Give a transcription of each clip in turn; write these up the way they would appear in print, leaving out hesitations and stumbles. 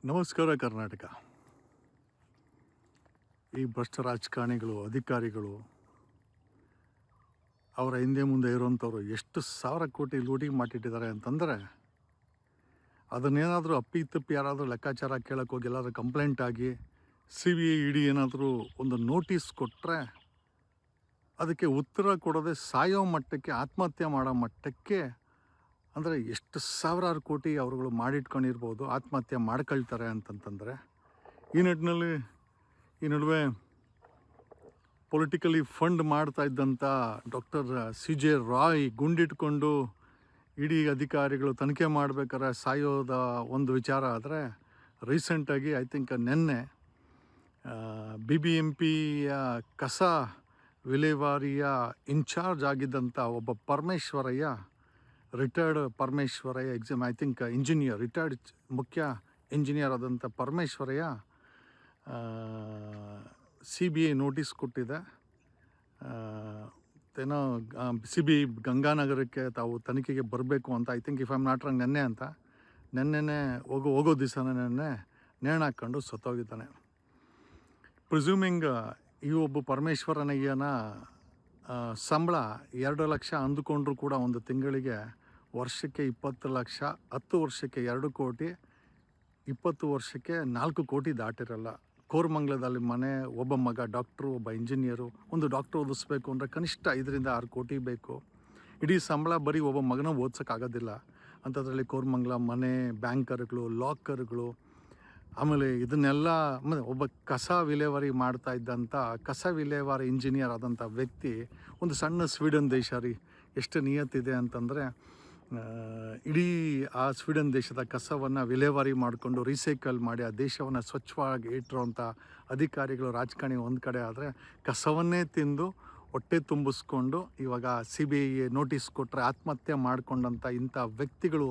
ನಮಸ್ಕಾರ ಕರ್ನಾಟಕ. ಈ ಭ್ರಷ್ಟ ರಾಜಕಾರಣಿಗಳು, ಅಧಿಕಾರಿಗಳು, ಅವರ ಹಿಂದೆ ಮುಂದೆ ಇರುವಂಥವ್ರು ಎಷ್ಟು ಸಾವಿರ ಕೋಟಿ ಲೂಟಿ ಮಾಡಿಟ್ಟಿದ್ದಾರೆ ಅಂತಂದರೆ, ಅದನ್ನೇನಾದರೂ ಅಪ್ಪಿತಪ್ಪಿ ಯಾರಾದರೂ ಲೆಕ್ಕಾಚಾರ ಕೇಳೋಕ್ಕೆ ಹೋಗಿ ಎಲ್ಲಾದರೂ ಕಂಪ್ಲೇಂಟ್ ಆಗಿ CBI ED ಏನಾದರೂ ಒಂದು ನೋಟಿಸ್ ಕೊಟ್ಟರೆ ಅದಕ್ಕೆ ಉತ್ತರ ಕೊಡೋದೆ ಸಾಯೋ ಮಟ್ಟಕ್ಕೆ, ಆತ್ಮಹತ್ಯೆ ಮಾಡೋ ಮಟ್ಟಕ್ಕೆ, ಅಂದರೆ ಎಷ್ಟು ಸಾವಿರಾರು ಕೋಟಿ ಅವರುಗಳು ಮಾಡಿಟ್ಕೊಂಡಿರ್ಬೋದು, ಆತ್ಮಹತ್ಯೆ ಮಾಡ್ಕೊಳ್ತಾರೆ ಅಂತಂತಂದರೆ, ಈ ನಡುವೆ ಪೊಲಿಟಿಕಲಿ ಫಂಡ್ ಮಾಡ್ತಾ ಇದ್ದಂಥ ಡಾಕ್ಟರ್ CJ ರಾಯ್ ಗುಂಡಿಟ್ಕೊಂಡು ಇಡೀ ಅಧಿಕಾರಿಗಳು ತನಿಖೆ ಮಾಡಬೇಕಾದ್ರೆ ಸಾಯೋದ ಒಂದು ವಿಚಾರ ಆದರೆ, ರೀಸೆಂಟಾಗಿ ಐ ಥಿಂಕ್ ನಿನ್ನೆ BBMPಯ ಕಸ ವಿಲೇವಾರಿಯ ಇನ್ಚಾರ್ಜ್ ಆಗಿದ್ದಂಥ ಒಬ್ಬ Parameshwaraiah, retired Parameshwaraiah, I think engineer, retired ಮುಖ್ಯ ಇಂಜಿನಿಯರ್ ಆದಂಥ ಪರಮೇಶ್ವರಯ್ಯ CBI ನೋಟಿಸ್ ಕೊಟ್ಟಿದೆ. ಏನೋ CBI ಗಂಗಾನಗರಕ್ಕೆ ತಾವು ತನಿಖೆಗೆ ಬರಬೇಕು ಅಂತ, I think if I'm not wrong ನೆನ್ನೆ ಹೋಗೋ ದಿವಸನೇ ನೇಣು ಹಾಕ್ಕೊಂಡು ಸತ್ತೋಗಿದ್ದಾನೆ. ಪ್ರಿಸ್ಯೂಮಿಂಗ್ ಈ ಒಬ್ಬ ಪರಮೇಶ್ವರನಯ್ಯನ ಸಂಬಳ 2 ಲಕ್ಷ ಅಂದುಕೊಂಡ್ರೂ ಕೂಡ ಒಂದು ತಿಂಗಳಿಗೆ, ವರ್ಷಕ್ಕೆ 20 ಲಕ್ಷ, 10 ವರ್ಷಕ್ಕೆ 2 ಕೋಟಿ, 20 ವರ್ಷಕ್ಕೆ 4 ಕೋಟಿ ದಾಟಿರಲ್ಲ. ಕೋರಮಂಗಲದಲ್ಲಿ ಮನೆ, ಒಬ್ಬ ಮಗ ಡಾಕ್ಟ್ರು, ಒಬ್ಬ ಇಂಜಿನಿಯರು. ಒಂದು ಡಾಕ್ಟ್ರು ಓದಿಸ್ಬೇಕು ಅಂದರೆ ಕನಿಷ್ಠ 5 ರಿಂದ 6 ಕೋಟಿ ಬೇಕು. ಇಡೀ ಸಂಬಳ ಬರೀ ಒಬ್ಬ ಮಗನ ಓದಿಸೋಕ್ಕಾಗೋದಿಲ್ಲ. ಅಂಥದ್ರಲ್ಲಿ ಕೋರಮಂಗಲ ಮನೆ, ಬ್ಯಾಂಕರ್ಗಳು, ಲಾಕರ್ಗಳು, ಆಮೇಲೆ ಇದನ್ನೆಲ್ಲ, ಒಬ್ಬ ಕಸ ವಿಲೇವಾರಿ ಮಾಡ್ತಾ ಇದ್ದಂಥ ಕಸ ವಿಲೇವಾರಿ ಇಂಜಿನಿಯರ್ ಆದಂಥ ವ್ಯಕ್ತಿ, ಒಂದು ಸಣ್ಣ ಸ್ವೀಡನ್ ದೇಶ ರೀ, ಎಷ್ಟು ನಿಯತ್ತಿದೆ ಅಂತಂದರೆ, ಇಡೀ ಆ ಸ್ವೀಡನ್ ದೇಶದ ಕಸವನ್ನು ವಿಲೇವಾರಿ ಮಾಡಿಕೊಂಡು ರೀಸೈಕಲ್ ಮಾಡಿ ಆ ದೇಶವನ್ನು ಸ್ವಚ್ಛವಾಗಿ ಇಟ್ಟಿರೋಂಥ ಅಧಿಕಾರಿಗಳು, ರಾಜಕಾರಣಿ ಒಂದು ಕಡೆ ಆದರೆ, ಕಸವನ್ನೇ ತಿಂದು ಹೊಟ್ಟೆ ತುಂಬಿಸ್ಕೊಂಡು ಇವಾಗ CBI ನೋಟಿಸ್ ಕೊಟ್ಟರೆ ಆತ್ಮಹತ್ಯೆ ಮಾಡಿಕೊಂಡಂಥ ಇಂಥ ವ್ಯಕ್ತಿಗಳು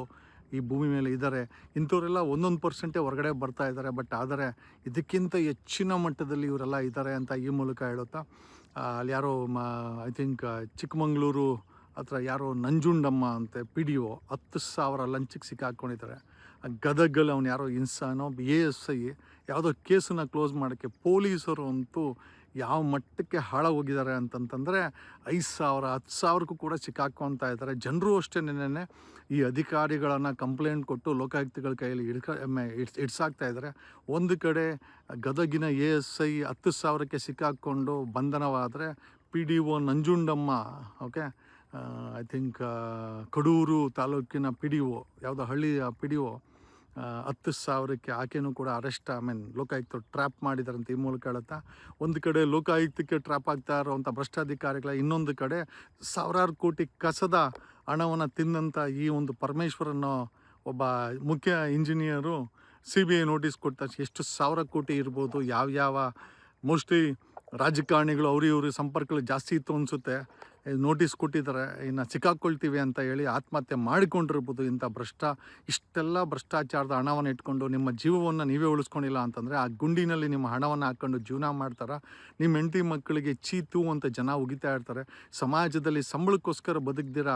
ಈ ಭೂಮಿ ಮೇಲೆ ಇದ್ದಾರೆ. ಇಂಥವರೆಲ್ಲ 1% ಹೊರಗಡೆ ಬರ್ತಾ ಇದ್ದಾರೆ. ಬಟ್ ಆದರೆ ಇದಕ್ಕಿಂತ ಹೆಚ್ಚಿನ ಮಟ್ಟದಲ್ಲಿ ಇವರೆಲ್ಲ ಇದ್ದಾರೆ ಅಂತ ಈ ಮೂಲಕ ಹೇಳುತ್ತಾ, ಅಲ್ಲಿ ಯಾರೋ ಐ ಥಿಂಕ್ ಚಿಕ್ಕಮಂಗ್ಳೂರು ಹತ್ರ ಯಾರೋ ನಂಜುಂಡಮ್ಮ ಅಂತೆ PDO 10,000 ಲಂಚಕ್ಕೆ ಸಿಕ್ಕಾಕೊಂಡಿದ್ದಾರೆ. ಗದಗಲ್ಲಿ ಅವನು ಯಾರೋ ಇನ್ಸಾನೋ ASI ಯಾವುದೋ ಕೇಸನ್ನು ಕ್ಲೋಸ್ ಮಾಡೋಕ್ಕೆ ಪೊಲೀಸರು ಅಂತೂ ಯಾವ ಮಟ್ಟಕ್ಕೆ ಹಾಳಾಗೋಗಿದ್ದಾರೆ ಅಂತಂತಂದರೆ, 5,000 10,000ಕ್ಕೂ ಕೂಡ ಸಿಕ್ಕಾಕೊತಾ ಇದ್ದಾರೆ. ಜನರು ಅಷ್ಟೇ ನೆನ್ನೆ ಈ ಅಧಿಕಾರಿಗಳನ್ನು ಕಂಪ್ಲೇಂಟ್ ಕೊಟ್ಟು ಲೋಕಾಯುಕ್ತಗಳ ಕೈಯಲ್ಲಿ ಇಡ್ಸಾಕ್ತಾ ಇದ್ದಾರೆ. ಒಂದು ಕಡೆ ಗದಗಿನ ASI 10,000ಕ್ಕೆ ಸಿಕ್ಕಾಕ್ಕೊಂಡು ಬಂಧನವಾದರೆ, PDO Nanjundamma, okay, I think Kadur ತಾಲೂಕಿನ PDO, ಯಾವುದೋ ಹಳ್ಳಿಯ PDO 10,000ಕ್ಕೆ ಆಕೆಯೂ ಕೂಡ ಅರೆಸ್ಟ್, ಲೋಕಾಯುಕ್ತರು ಟ್ರ್ಯಾಪ್ ಮಾಡಿದ್ದಾರೆ ಅಂತ ಈ ಮೂಲಕ ಹೇಳುತ್ತಾ, ಒಂದು ಕಡೆ ಲೋಕಾಯುಕ್ತಕ್ಕೆ ಟ್ರ್ಯಾಪ್ ಆಗ್ತಾ ಇರೋವಂಥ ಭ್ರಷ್ಟಾಧಿಕಾರಿಗಳ, ಇನ್ನೊಂದು ಕಡೆ ಸಾವಿರಾರು ಕೋಟಿ ಕಸದ ಹಣವನ್ನು ತಿಂದಂಥ ಈ ಒಂದು ಪರಮೇಶ್ವರನ ಒಬ್ಬ ಮುಖ್ಯ ಇಂಜಿನಿಯರು CBI ನೋಟಿಸ್ ಕೊಟ್ಟ ಎಷ್ಟು 1,000 ಕೋಟಿ ಇರ್ಬೋದು. ಯಾವ ಮೋಸ್ಟ್ಲಿ ರಾಜಕಾರಣಿಗಳು ಇವ್ರ ಸಂಪರ್ಕಗಳು ಜಾಸ್ತಿ ಇತ್ತು ಅನಿಸುತ್ತೆ, ನೋಟಿಸ್ ಕೊಟ್ಟಿದ್ದಾರೆ, ಇನ್ನು ಸಿಕ್ಕಾಕ್ಕೊಳ್ತೀವಿ ಅಂತ ಹೇಳಿ ಆತ್ಮಹತ್ಯೆ ಮಾಡಿಕೊಂಡಿರ್ಬೋದು. ಇಂಥ ಇಷ್ಟೆಲ್ಲ ಭ್ರಷ್ಟಾಚಾರದ ಹಣವನ್ನು ಇಟ್ಕೊಂಡು ನಿಮ್ಮ ಜೀವವನ್ನು ನೀವೇ ಉಳಿಸ್ಕೊಂಡಿಲ್ಲ ಅಂತಂದರೆ, ಆ ಗುಂಡಿನಲ್ಲಿ ನಿಮ್ಮ ಹಣವನ್ನು ಹಾಕ್ಕೊಂಡು ಜೀವನ ಮಾಡ್ತಾರೆ. ನಿಮ್ಮ ಹೆಂಡತಿ ಮಕ್ಕಳಿಗೆ ಚೀತು ಅಂತ ಜನ ಉಗಿತಾ ಇರ್ತಾರೆ. ಸಮಾಜದಲ್ಲಿ ಸಂಬಳಕ್ಕೋಸ್ಕರ ಬದುಕ್ದಿರ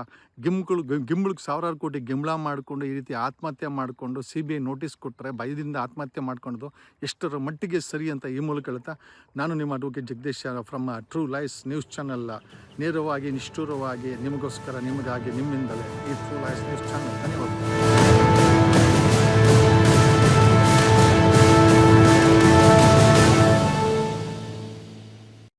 ಗಿಂಬಳಿಗೆ ಸಾವಿರಾರು ಕೋಟಿ ಗಿಂಬಳ ಮಾಡಿಕೊಂಡು ಈ ರೀತಿ ಆತ್ಮಹತ್ಯೆ ಮಾಡಿಕೊಂಡು CBI ನೋಟಿಸ್ ಕೊಟ್ಟರೆ ಭಯದಿಂದ ಆತ್ಮಹತ್ಯೆ ಮಾಡ್ಕೊಂಡು ಎಷ್ಟರ ಮಟ್ಟಿಗೆ ಸರಿ ಅಂತ ಈ ಮೂಲಕ ಹೇಳ್ತಾ, ನಾನು ನಿಮ್ಮ advocate Jagadish from true life news channel, ನೇರವಾಗಿ ನಿಷ್ಠುರವಾಗಿ ನಿಮಗೋಸ್ಕರ, ನಿಮಗಾಗಿ, ನಿಮ್ಮಿಂದಲೇ ಈ ಟ್ರೂ ಲೈಫ್ ನ್ಯೂಸ್ ಚಾನಲ್. ಧನ್ಯವಾದ.